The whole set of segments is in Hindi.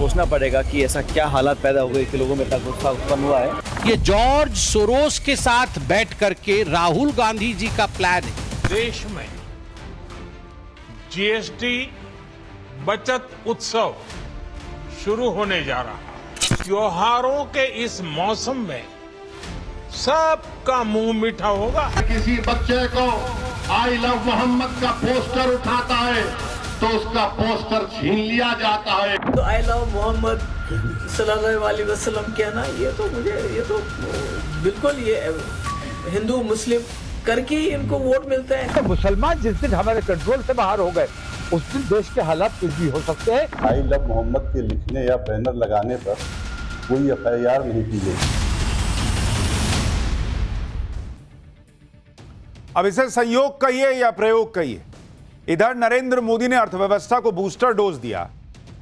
सोचना पड़ेगा कि ऐसा क्या हालात पैदा हो गए कि लोगों में इतना गुस्सा उत्पन्न हुआ है। ये जॉर्ज सोरोस के साथ बैठ करके राहुल गांधी जी का प्लान है। देश में जीएसटी बचत उत्सव शुरू होने जा रहा है। त्योहारों के इस मौसम में सबका मुंह मीठा होगा। किसी बच्चे को आई लव मोहम्मद का पोस्टर उठाता है तो उसका पोस्टर छीन लिया जाता है। तो आई लव मोहम्मद सल्लल्लाहु अलैहि वसल्लम कहना ये तो बिल्कुल ये हिंदू मुस्लिम करके ही इनको वोट मिलते हैं। तो मुसलमान जिस दिन हमारे कंट्रोल से बाहर हो गए उस दिन देश के हालात कुछ भी हो सकते हैं। आई लव मोहम्मद के लिखने या बैनर लगाने पर कोई एफआईआर नहीं की गई। अब इसे संयोग कहिए या प्रयोग कहिए, इधर नरेंद्र मोदी ने अर्थव्यवस्था को बूस्टर डोज दिया,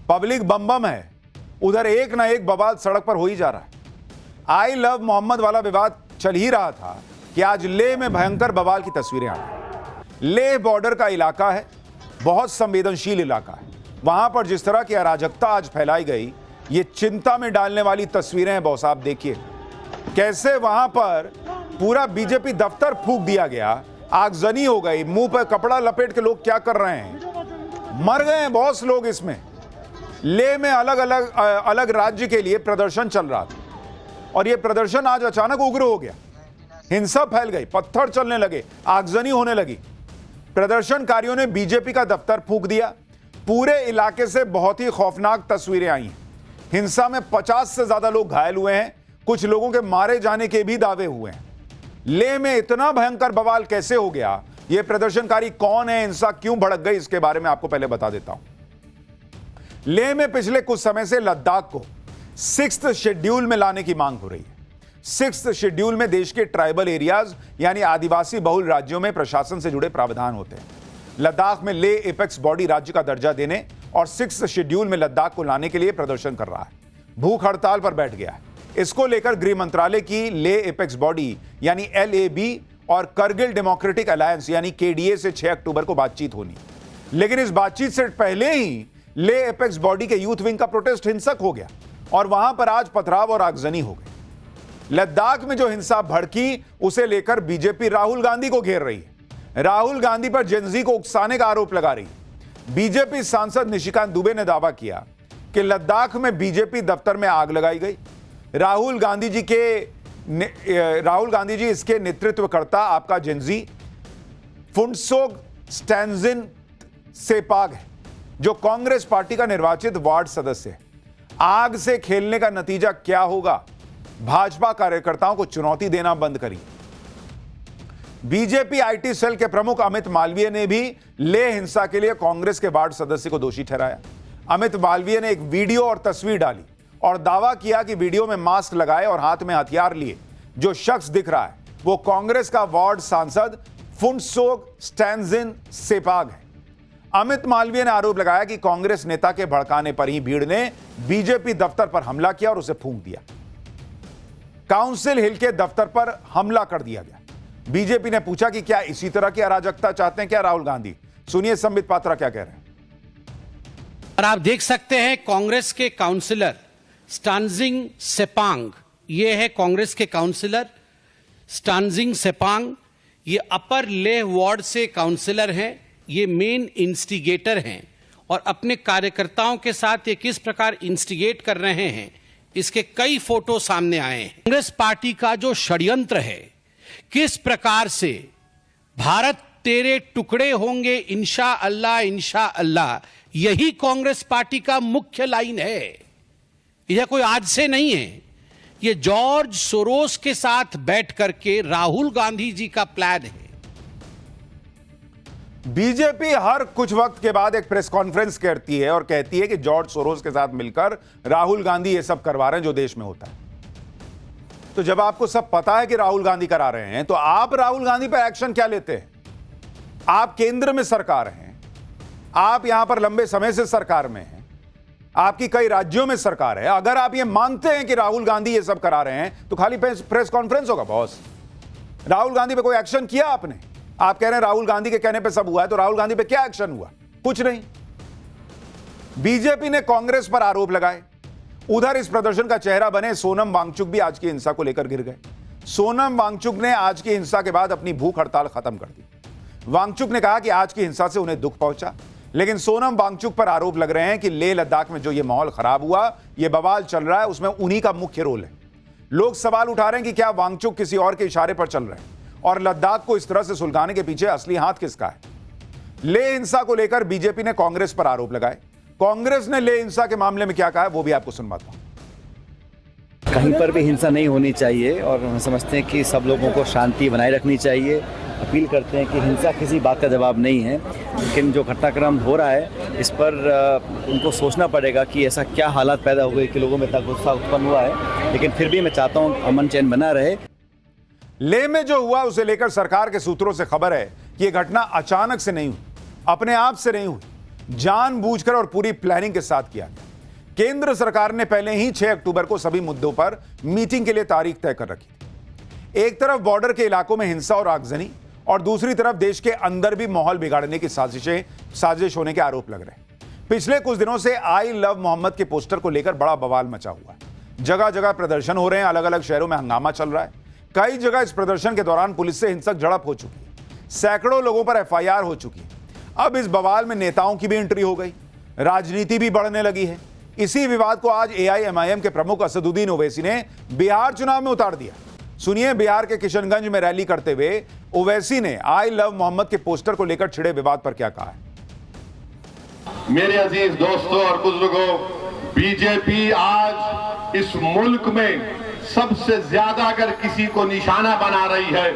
पब्लिक बम बम है, उधर एक ना एक बवाल सड़क पर हो ही जा रहा है। आई लव मोहम्मद वाला विवाद चल ही रहा था कि आज लेह में भयंकर बवाल की तस्वीरें आ गई। लेह बॉर्डर का इलाका है, बहुत संवेदनशील इलाका है। वहां पर जिस तरह की अराजकता आज फैलाई गई, ये चिंता में डालने वाली तस्वीरें हैं। बॉस आप देखिए कैसे वहां पर पूरा बीजेपी दफ्तर फूंक दिया गया, आगजनी हो गई, मुंह पर कपड़ा लपेट के लोग क्या कर रहे हैं, मर गए हैं बॉस लोग इसमें। लेह में अलग राज्य के लिए प्रदर्शन चल रहा था और यह प्रदर्शन आज अचानक उग्र हो गया, हिंसा फैल गई, पत्थर चलने लगे, आगजनी होने लगी। प्रदर्शनकारियों ने बीजेपी का दफ्तर फूंक दिया। पूरे इलाके से बहुत ही खौफनाक तस्वीरें आई हैं। हिंसा में 50 से ज्यादा लोग घायल हुए हैं, कुछ लोगों के मारे जाने के भी दावे हुए हैं। लेह में इतना भयंकर बवाल कैसे हो गया, यह प्रदर्शनकारी कौन है, हिंसा क्यों भड़क गई, इसके बारे में आपको पहले बता देता हूं। लेह में पिछले कुछ समय से लद्दाख को 6th शेड्यूल में लाने की मांग हो रही है। 6th शेड्यूल में देश के ट्राइबल एरियाज यानी आदिवासी बहुल राज्यों में प्रशासन से जुड़े प्रावधान होते हैं। लद्दाख में लेह एपेक्स बॉडी राज्य का दर्जा देने और 6th शेड्यूल में लद्दाख को लाने के लिए प्रदर्शन कर रहा है। भूख हड़ताल पर बैठ गया है। इसको लेकर गृह मंत्रालय की लेह एपेक्स बॉडी यानी LAB और करगिल डेमोक्रेटिक अलायंस यानी KDA से 6 अक्टूबर को बातचीत होनी, लेकिन इस बातचीत से पहले ही लेह एपेक्स बॉडी के यूथ विंग का प्रोटेस्ट हिंसक हो गया और वहां पर आज पथराव और आगजनी हो गई। लद्दाख में जो हिंसा भड़की उसे लेकर बीजेपी राहुल गांधी को घेर रही है। राहुल गांधी पर जेनजी को उकसाने का आरोप लगा रही है। बीजेपी सांसद निशिकांत दुबे ने दावा किया कि लद्दाख में बीजेपी दफ्तर में आग लगाई गई। राहुल गांधी जी इसके नेतृत्वकर्ता आपका जेनजी फुंटसोग स्टैंजिन सेपाग है, जो कांग्रेस पार्टी का निर्वाचित वार्ड सदस्य है। आग से खेलने का नतीजा क्या होगा, भाजपा कार्यकर्ताओं को चुनौती देना बंद करिए। बीजेपी IT सेल के प्रमुख अमित मालवीय ने भी लेह हिंसा के लिए कांग्रेस के वार्ड सदस्य को दोषी ठहराया। अमित मालवीय ने एक वीडियो और तस्वीर डाली और दावा किया कि वीडियो में मास्क लगाए और हाथ में हथियार लिए जो शख्स दिख रहा है वो कांग्रेस का वार्ड सांसद फुंटसोग स्टैंजिन सेपाग है। अमित मालवीय ने आरोप लगाया कि कांग्रेस नेता के भड़काने पर ही भीड़ ने बीजेपी दफ्तर पर हमला किया और उसे फूंक दिया। काउंसिल हिल के दफ्तर पर हमला कर दिया गया। बीजेपी ने पूछा कि क्या इसी तरह की अराजकता चाहते हैं क्या राहुल गांधी? सुनिए संबित पात्रा क्या कह रहे हैं। और आप देख सकते हैं कांग्रेस के काउंसिलर स्टानजिंग सेपांग, ये है कांग्रेस के काउंसिलर स्टानजिंग सेपांग, ये अपर लेह वार्ड से काउंसिलर हैं, ये मेन इंस्टिगेटर हैं और अपने कार्यकर्ताओं के साथ ये किस प्रकार इंस्टिगेट कर रहे हैं इसके कई फोटो सामने आए हैं। कांग्रेस पार्टी का जो षड्यंत्र है, किस प्रकार से भारत तेरे टुकड़े होंगे इंशा अल्लाह, यही कांग्रेस पार्टी का मुख्य लाइन है। यह कोई आज से नहीं है, यह जॉर्ज सोरोस के साथ बैठ करके राहुल गांधी जी का प्लान है। बीजेपी हर कुछ वक्त के बाद एक प्रेस कॉन्फ्रेंस करती है और कहती है कि जॉर्ज सोरोस के साथ मिलकर राहुल गांधी ये सब करवा रहे हैं जो देश में होता है। तो जब आपको सब पता है कि राहुल गांधी करा रहे हैं तो आप राहुल गांधी पर एक्शन क्या लेते हैं? आप केंद्र में सरकार हैं, आप यहां पर लंबे समय से सरकार में हैं, आपकी कई राज्यों में सरकार है। अगर आप ये मानते हैं कि राहुल गांधी ये सब करा रहे हैं तो खाली प्रेस कॉन्फ्रेंस होगा बॉस। राहुल गांधी पे कोई एक्शन किया आपने? आप कह रहे हैं राहुल गांधी के कहने पे सब हुआ है, तो राहुल गांधी पे क्या एक्शन हुआ? कुछ नहीं। बीजेपी ने कांग्रेस पर आरोप लगाए उधर इस प्रदर्शन का चेहरा बने सोनम वांगचुक भी आज की हिंसा को लेकर गिर गए। सोनम वांगचुक ने आज की हिंसा के बाद अपनी भूख हड़ताल खत्म कर दी। वांगचुक ने कहा कि आज की हिंसा से उन्हें दुख पहुंचा, लेकिन सोनम वांगचुक पर आरोप लग रहे हैं कि लेह लद्दाख में जो ये माहौल खराब हुआ, ये बवाल चल रहा है, उसमें उन्हीं का मुख्य रोल है। लोग सवाल उठा रहे हैं कि क्या वांगचुक किसी और के इशारे पर चल रहे हैं और लद्दाख को इस तरह से सुलगाने के पीछे असली हाथ किसका है। लेह हिंसा को लेकर बीजेपी ने कांग्रेस पर आरोप लगाए। कांग्रेस ने लेह हिंसा के मामले में क्या कहा है वो भी आपको सुनवाता हूं। कहीं पर भी हिंसा नहीं होनी चाहिए और हम समझते हैं कि सब लोगों को शांति बनाए रखनी चाहिए। अपील करते हैं कि हिंसा किसी बात का जवाब नहीं है, लेकिन जो घटनाक्रम हो रहा है इस पर उनको सोचना पड़ेगा कि ऐसा क्या हालात पैदा हो गए कि लोगों में इतना गुस्सा उत्पन्न हुआ है। लेकिन फिर भी मैं चाहता हूं अमन चैन बना रहे। लेह में जो हुआ उसे लेकर सरकार के सूत्रों से खबर है कि यह घटना अचानक से नहीं हुई, अपने आप से नहीं हुई, जानबूझकर और पूरी प्लानिंग के साथ किया गया। केंद्र सरकार ने पहले ही 6 अक्टूबर को सभी मुद्दों पर मीटिंग के लिए तारीख तय कर रखी थी। एक तरफ बॉर्डर के इलाकों में हिंसा और आगजनी और दूसरी तरफ देश के अंदर भी माहौल बिगाड़ने की साजिश होने के आरोप लग रहे हैं। पिछले कुछ दिनों से आई लव मोहम्मद के पोस्टर को लेकर बड़ा बवाल मचा हुआ है। जगह जगह प्रदर्शन हो रहे हैं, अलग अलग शहरों में हंगामा चल रहा है। कई जगह इस प्रदर्शन के दौरान पुलिस से हिंसक झड़प हो चुकी है, सैकड़ों लोगों पर FIR हो चुकी है। अब इस बवाल में नेताओं की भी एंट्री हो गई, राजनीति भी बढ़ने लगी है। इसी विवाद को आज AIMIM के प्रमुख असदुद्दीन ओवैसी ने बिहार चुनाव में उतार दिया। सुनिए, बिहार के किशनगंज में रैली करते हुए ओवैसी ने आई लव मोहम्मद के पोस्टर को लेकर छिड़े विवाद पर क्या कहा है। मेरे अजीज दोस्तों और बुजुर्गों, बीजेपी आज इस मुल्क में सबसे ज्यादा अगर किसी को निशाना बना रही है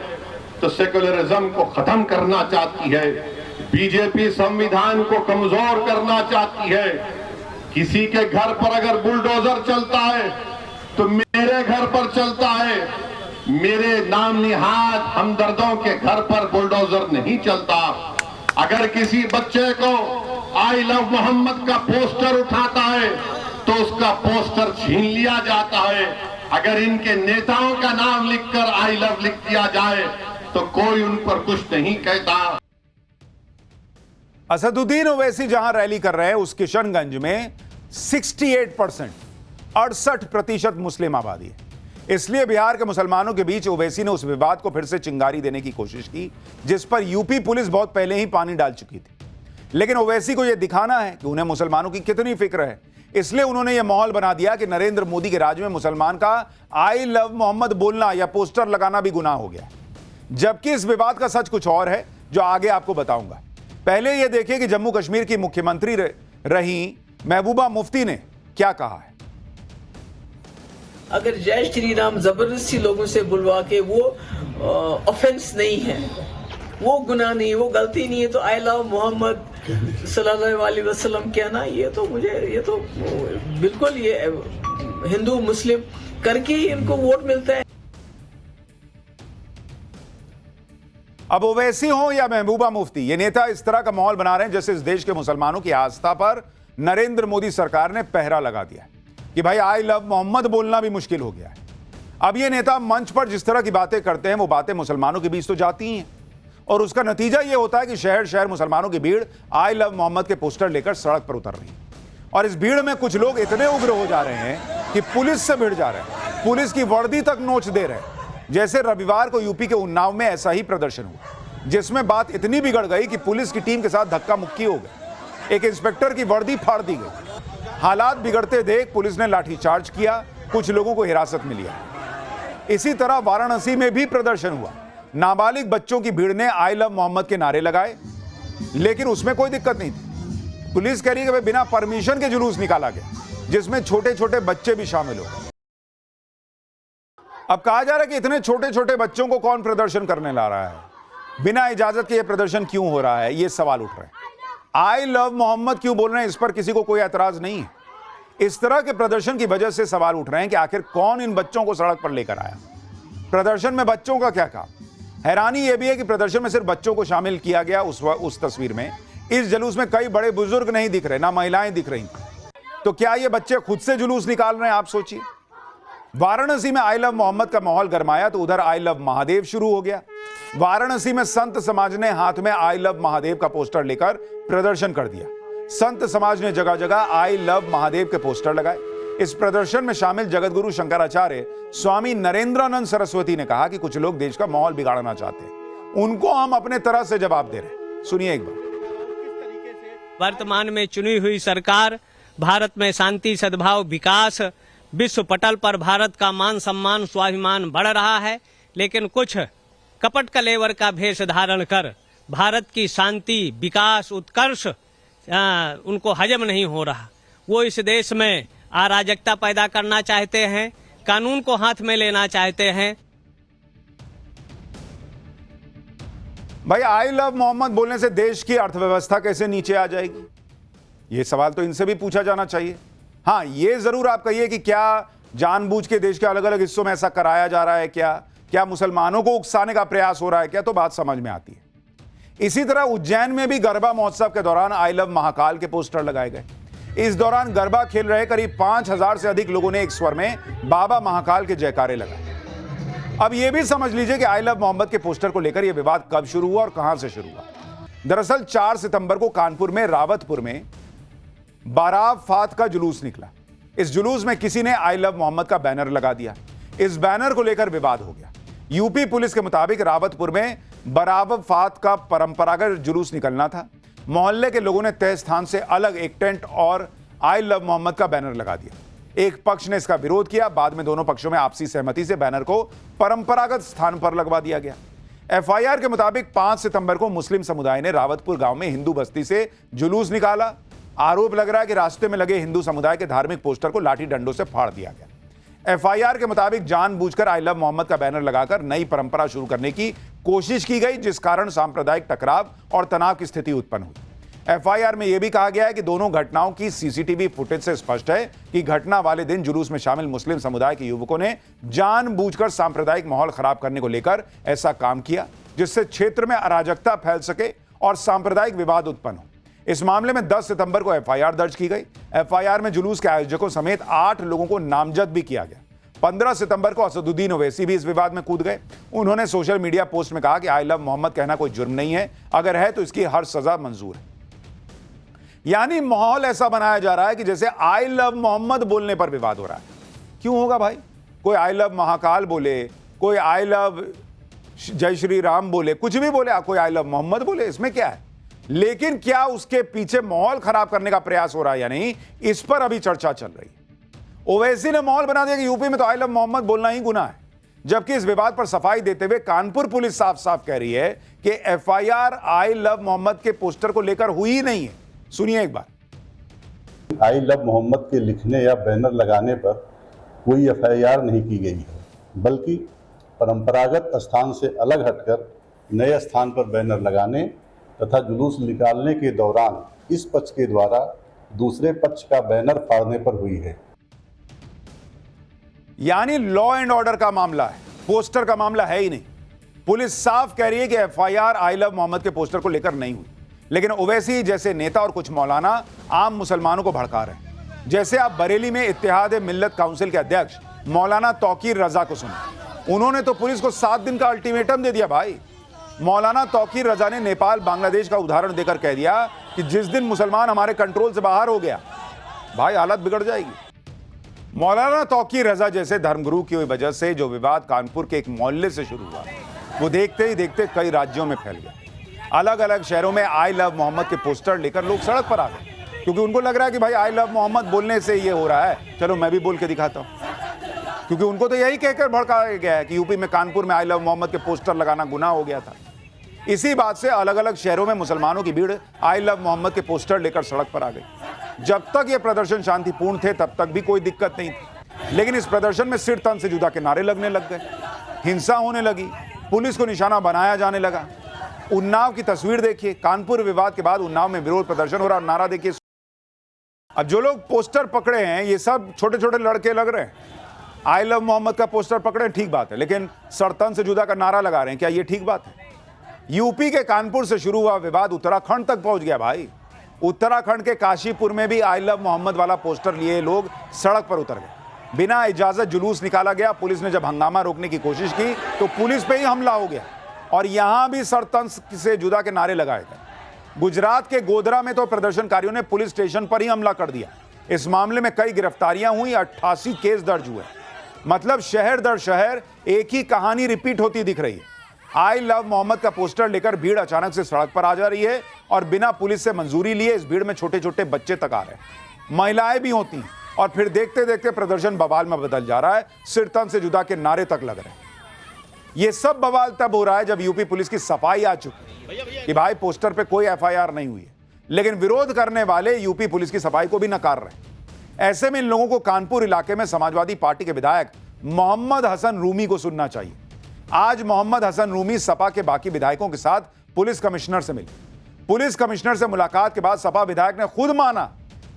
तो सेकुलरिज्म को खत्म करना चाहती है। बीजेपी संविधान को कमजोर करना चाहती है। किसी के घर पर अगर बुलडोजर चलता है तो मेरे घर पर चलता है। मेरे नाम निहाद हमदर्दों के घर पर बुलडोजर नहीं चलता। अगर किसी बच्चे को आई लव मोहम्मद का पोस्टर उठाता है तो उसका पोस्टर छीन लिया जाता है। अगर इनके नेताओं का नाम लिखकर आई लव लिख दिया जाए तो कोई उन पर कुछ नहीं कहता। असदुद्दीन ओवैसी जहां रैली कर रहे हैं उस किशनगंज में 68% मुस्लिम आबादी है। इसलिए बिहार के मुसलमानों के बीच ओवैसी ने उस विवाद को फिर से चिंगारी देने की कोशिश की जिस पर यूपी पुलिस बहुत पहले ही पानी डाल चुकी थी। लेकिन ओवैसी को यह दिखाना है कि उन्हें मुसलमानों की कितनी फिक्र है, इसलिए उन्होंने यह माहौल बना दिया कि नरेंद्र मोदी के राज में मुसलमान का आई लव मोहम्मद बोलना या पोस्टर लगाना भी गुनाह हो गया। जबकि इस विवाद का सच कुछ और है जो आगे आपको बताऊंगा। पहले यह देखिए कि जम्मू कश्मीर की मुख्यमंत्री रही महबूबा मुफ्ती ने क्या कहा है। अगर जय श्री राम जबरदस्ती लोगों से बुलवा के वो ऑफेंस नहीं है, वो गुनाह नहीं, वो गलती नहीं है, तो आई लव मोहम्मद सल्लल्लाहु अलैहि वसल्लम कहना ये तो बिल्कुल ये हिंदू मुस्लिम करके ही इनको वोट मिलता है। अब ओवैसी हो या महबूबा मुफ्ती, ये नेता इस तरह का माहौल बना रहे हैं जैसे इस देश के मुसलमानों की आस्था पर नरेंद्र मोदी सरकार ने पहरा लगा दिया कि भाई आई लव मोहम्मद बोलना भी मुश्किल हो गया है। अब ये नेता मंच पर जिस तरह की बातें करते हैं वो बातें मुसलमानों के बीच तो जाती ही हैं और उसका नतीजा ये होता है कि शहर शहर मुसलमानों की भीड़ आई लव मोहम्मद के पोस्टर लेकर सड़क पर उतर रही है। और इस भीड़ में कुछ लोग इतने उग्र हो जा रहे हैं कि पुलिस से भिड़ जा रहे हैं, पुलिस की वर्दी तक नोच दे रहे हैं। जैसे रविवार को यूपी के उन्नाव में ऐसा ही प्रदर्शन हुआ जिसमें बात इतनी बिगड़ गई कि पुलिस की टीम के साथ धक्का मुक्की हो गई, एक इंस्पेक्टर की वर्दी फाड़ दी गई। हालात बिगड़ते देख पुलिस ने लाठीचार्ज किया, कुछ लोगों को हिरासत में लिया। इसी तरह वाराणसी में भी प्रदर्शन हुआ। नाबालिग बच्चों की भीड़ ने आई लव मोहम्मद के नारे लगाए, लेकिन उसमें कोई दिक्कत नहीं थी। पुलिस कह रही है कि बिना परमिशन के जुलूस निकाला गया जिसमें छोटे छोटे बच्चे भी शामिल हो गए। अब कहा जा रहा है कि इतने छोटे छोटे बच्चों को कौन प्रदर्शन करने ला रहा है, बिना इजाजत के यह प्रदर्शन क्यों हो रहा है, ये सवाल उठ रहे हैं। आई लव मोहम्मद क्यों बोल रहे हैं, इस पर किसी को कोई एतराज नहीं है। इस तरह के प्रदर्शन की वजह से सवाल उठ रहे हैं कि आखिर कौन इन बच्चों को सड़क पर लेकर आया, प्रदर्शन में बच्चों का क्या काम। हैरानी यह भी है कि प्रदर्शन में सिर्फ बच्चों को शामिल किया गया। उस तस्वीर में, इस जुलूस में कई बड़े बुजुर्ग नहीं दिख रहे, ना महिलाएं दिख रही। तो क्या ये बच्चे खुद से जुलूस निकाल रहे हैं, आप सोचिए। वाराणसी में आई लव मोहम्मद का माहौल गरमाया तो उधर आई लव महादेव शुरू हो गया। वाराणसी में संत समाज ने हाथ में आई लव महादेव का पोस्टर लेकर प्रदर्शन कर दिया। संत समाज ने जगह जगह आई लव महादेव के पोस्टर लगाए। इस प्रदर्शन में शामिल जगतगुरु शंकराचार्य स्वामी नरेंद्रानंद सरस्वती ने कहा कि कुछ लोग देश का माहौल बिगाड़ना चाहते हैं, उनको हम अपने तरह से जवाब दे रहे हैं। सुनिए एक बार। वर्तमान में चुनी हुई सरकार भारत में शांति, सद्भाव, विकास, विश्व पटल पर भारत का मान सम्मान, स्वाभिमान बढ़ रहा है, लेकिन कुछ कपट कलेवर का भेष धारण कर भारत की शांति, विकास, उत्कर्ष उनको हजम नहीं हो रहा। वो इस देश में अराजकता पैदा करना चाहते हैं, कानून को हाथ में लेना चाहते हैं। भाई आई लव मोहम्मद बोलने से देश की अर्थव्यवस्था कैसे नीचे आ जाएगी? यह सवाल तो इनसे भी पूछा जाना चाहिए। हाँ, यह जरूर आप कहिए कि क्या जानबूझ के देश के अलग अलग हिस्सों में ऐसा कराया जा रहा है, क्या मुसलमानों को उकसाने का प्रयास हो रहा है क्या? तो बात समझ में आती है। इसी तरह उज्जैन में भी गरबा महोत्सव के दौरान आई लव महाकाल के पोस्टर लगाए गए। इस दौरान गरबा खेल रहे करीब 5000 से अधिक लोगों ने एक स्वर में बाबा महाकाल के जयकारे लगाए। अब यह भी समझ लीजिए कि आई लव मोहम्मद के पोस्टर को लेकर यह विवाद कब शुरू हुआ और कहां से शुरू हुआ। दरअसल 4 सितंबर को कानपुर में रावतपुर में बारात फात का जुलूस निकला। इस जुलूस में किसी ने आई लव मोहम्मद का बैनर लगा दिया। इस बैनर को लेकर विवाद हो गया। यूपी पुलिस के मुताबिक रावतपुर में बारात फात का परंपरागत जुलूस निकलना था। मोहल्ले के लोगों ने तय स्थान से अलग एक टेंट और आई लव मोहम्मद का बैनर लगा दिया। एक पक्ष ने इसका विरोध किया, बाद में दोनों पक्षों में आपसी सहमति से बैनर को परंपरागत स्थान पर लगवा दिया गया। एफआईआर के मुताबिक 5 सितंबर को मुस्लिम समुदाय ने रावतपुर गांव में हिंदू बस्ती से जुलूस निकाला। आरोप लग रहा है कि रास्ते में लगे हिंदू समुदाय के धार्मिक पोस्टर को लाठी डंडों से फाड़ दिया गया। एफआईआर के मुताबिक जानबूझकर आई लव मोहम्मद का बैनर लगाकर नई परंपरा शुरू करने की कोशिश की गई, जिस कारण सांप्रदायिक टकराव और तनाव की स्थिति उत्पन्न हुई। एफआईआर में यह भी कहा गया है कि दोनों घटनाओं की सीसीटीवी फुटेज से स्पष्ट है कि घटना वाले दिन जुलूस में शामिल मुस्लिम समुदाय के युवकों ने जानबूझकर सांप्रदायिक माहौल खराब करने को लेकर ऐसा काम किया, जिससे क्षेत्र में अराजकता फैल सके और सांप्रदायिक विवाद उत्पन्न हो। इस मामले में 10 सितंबर को एफआईआर दर्ज की गई। एफआईआर में जुलूस के आयोजकों समेत 8 लोगों को नामजद भी किया गया। 15 सितंबर को असदुद्दीन ओवैसी भी इस विवाद में कूद गए। उन्होंने सोशल मीडिया पोस्ट में कहा कि आई लव मोहम्मद कहना कोई जुर्म नहीं है, अगर है तो इसकी हर सजा मंजूर है। यानी माहौल ऐसा बनाया जा रहा है कि जैसे आई लव मोहम्मद बोलने पर विवाद हो रहा है। क्यों होगा भाई? कोई आई लव महाकाल बोले, कोई आई लव जय श्री राम बोले, कुछ भी बोले, कोई आई लव मोहम्मद बोले, इसमें क्या है? लेकिन क्या उसके पीछे माहौल खराब करने का प्रयास हो रहा है या नहीं, इस पर अभी चर्चा चल रही है। ओवैसी ने माहौल बना दिया कि यूपी में तो आई लव मोहम्मद बोलना ही गुनाह है, जबकि इस विवाद पर सफाई देते हुए कानपुर पुलिस साफ साफ कह रही है कि एफआईआर आई लव मोहम्मद के पोस्टर को लेकर हुई ही नहीं है। सुनिए एक बार। आई लव मोहम्मद के लिखने या बैनर लगाने पर कोई एफआईआर नहीं की गई है, बल्कि परंपरागत स्थान से अलग हटकर नए स्थान पर बैनर लगाने तथा जुलूस निकालने के दौरान इस पक्ष के द्वारा दूसरे पक्ष का बैनर फाड़ने पर हुई है। यानी लॉ एंड ऑर्डर का मामला है, पोस्टर का मामला है ही नहीं। पुलिस साफ कह रही है कि एफआईआर आई लव मोहम्मद के पोस्टर को लेकर नहीं हुई, लेकिन ओवैसी जैसे नेता और कुछ मौलाना आम मुसलमानों को भड़का रहे हैं। जैसे आप बरेली में इत्तेहाद मिल्लत काउंसिल के अध्यक्ष मौलाना तौकीर रजा को सुना। उन्होंने तो पुलिस को 7 दिन का अल्टीमेटम दे दिया। भाई, मौलाना तौकीर रजा ने नेपाल बांग्लादेश का उदाहरण देकर कह दिया कि जिस दिन मुसलमान हमारे कंट्रोल से बाहर हो गया, भाई हालत बिगड़ जाएगी। मौलाना तौकीर रजा जैसे धर्मगुरु की वजह से जो विवाद कानपुर के एक मोहल्ले से शुरू हुआ, वो देखते ही देखते कई राज्यों में फैल गया। अलग अलग शहरों में आई लव मोहम्मद के पोस्टर लेकर लोग सड़क पर आ गए, क्योंकि उनको लग रहा है कि भाई आई लव मोहम्मद बोलने से ये हो रहा है, चलो मैं भी बोल के दिखाता हूं। क्योंकि उनको तो यही कहकर भड़काया गया है कि यूपी में कानपुर में आई लव मोहम्मद के पोस्टर लगाना गुनाह हो गया था। इसी बात से अलग अलग शहरों में मुसलमानों की भीड़ आई लव मोहम्मद के पोस्टर लेकर सड़क पर आ गई। जब तक ये प्रदर्शन शांतिपूर्ण थे तब तक भी कोई दिक्कत नहीं थी, लेकिन इस प्रदर्शन में सिर तन से जुदा के नारे लगने लग गए, हिंसा होने लगी, पुलिस को निशाना बनाया जाने लगा। उन्नाव की तस्वीर देखिए, कानपुर विवाद के बाद उन्नाव में विरोध प्रदर्शन हो रहा, नारा देखिए। अब जो लोग पोस्टर पकड़े हैं ये सब छोटे छोटे लड़के लग रहे हैं। आई लव मोहम्मद का पोस्टर पकड़े, ठीक बात है, लेकिन सरतन से जुदा का नारा लगा रहे हैं, क्या ये ठीक बात है? यूपी के कानपुर से शुरू हुआ विवाद उत्तराखंड तक पहुंच गया। भाई, उत्तराखंड के काशीपुर में भी आई लव मोहम्मद वाला पोस्टर लिए लोग सड़क पर उतर गए। बिना इजाजत जुलूस निकाला गया। पुलिस ने जब हंगामा रोकने की कोशिश की तो पुलिस पे ही हमला हो गया और यहां भी सरतन से जुदा के नारे लगाए गए। गुजरात के गोधरा में तो प्रदर्शनकारियों ने पुलिस स्टेशन पर ही हमला कर दिया। इस मामले में कई गिरफ्तारियां हुई, 88 केस दर्ज हुए। मतलब शहर दर शहर एक ही कहानी रिपीट होती दिख रही है। आई लव मोहम्मद का पोस्टर लेकर भीड़ अचानक से सड़क पर आ जा रही है और बिना पुलिस से मंजूरी लिए इस भीड़ में छोटे छोटे बच्चे तक आ रहे हैं, महिलाएं भी होती हैं, और फिर देखते देखते प्रदर्शन बवाल में बदल जा रहा है। सिर तन से जुदा के नारे तक लग रहे हैं। यह सब बवाल तब हो रहा है जब यूपी पुलिस की सफाई आ चुकी है कि भाई पोस्टर पे कोई एफआईआर नहीं हुई है, लेकिन विरोध करने वाले यूपी पुलिस की सफाई को भी नकार रहे हैं। ऐसे में इन लोगों को कानपुर इलाके में समाजवादी पार्टी के विधायक मोहम्मद हसन रूमी को सुनना चाहिए। आज मोहम्मद हसन रूमी सपा के बाकी विधायकों के साथ पुलिस कमिश्नर से मिले। पुलिस कमिश्नर से मुलाकात के बाद सपा विधायक ने खुद माना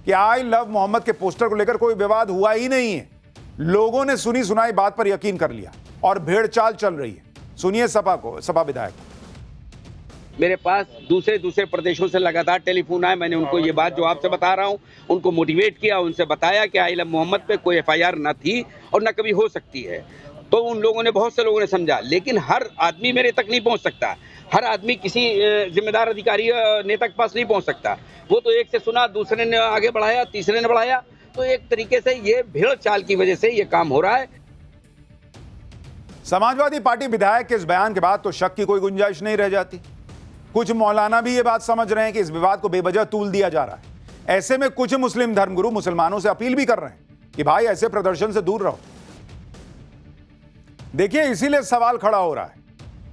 कि आई लव मोहम्मद के पोस्टर को लेकर कोई विवाद हुआ ही नहीं है। लोगों ने सुनी सुनाई बात पर यकीन कर लिया और भेड़चाल चल रही है। सुनिए सपा विधायक। मेरे पास दूसरे प्रदेशों से लगातार टेलीफोन आए। मैंने उनको ये बात जो आपसे बता रहा हूँ उनको मोटिवेट किया, उनसे बताया कि आई लव मोहम्मद पे कोई एफआईआर न थी और न कभी हो सकती है। तो उन लोगों ने, बहुत से लोगों ने समझा, लेकिन हर आदमी मेरे तक नहीं पहुंच सकता। हर आदमी किसी जिम्मेदार अधिकारी नेता के पास नहीं पहुंच सकता। वो तो एक से सुना, दूसरे ने आगे बढ़ाया, तीसरे ने बढ़ाया। तो एक तरीके से ये भेड़ चाल की वजह से ये काम हो रहा है। समाजवादी पार्टी विधायक के इस बयान के बाद तो शक की कोई गुंजाइश नहीं रह जाती। कुछ मौलाना भी ये बात समझ रहे हैं कि इस विवाद को बेवजह तूल दिया जा रहा है। ऐसे में कुछ मुस्लिम धर्मगुरु मुसलमानों से अपील भी कर रहे हैं कि भाई ऐसे प्रदर्शन से दूर रहो। देखिए, इसीलिए सवाल खड़ा हो रहा है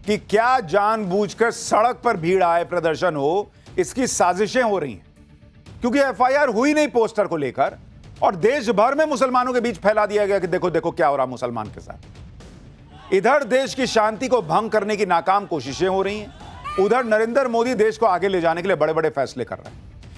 कि क्या जानबूझकर सड़क पर भीड़ आए, प्रदर्शन हो, इसकी साजिशें हो रही हैं। क्योंकि एफआईआर हुई नहीं पोस्टर को लेकर और देश भर में मुसलमानों के बीच फैला दिया गया कि देखो देखो क्या हो रहा मुसलमान के साथ। इधर देश की शांति को भंग करने की नाकाम कोशिशें हो रही हैं, उधर नरेंद्र मोदी देश को आगे ले जाने के लिए बड़े बड़े फैसले कर रहे हैं।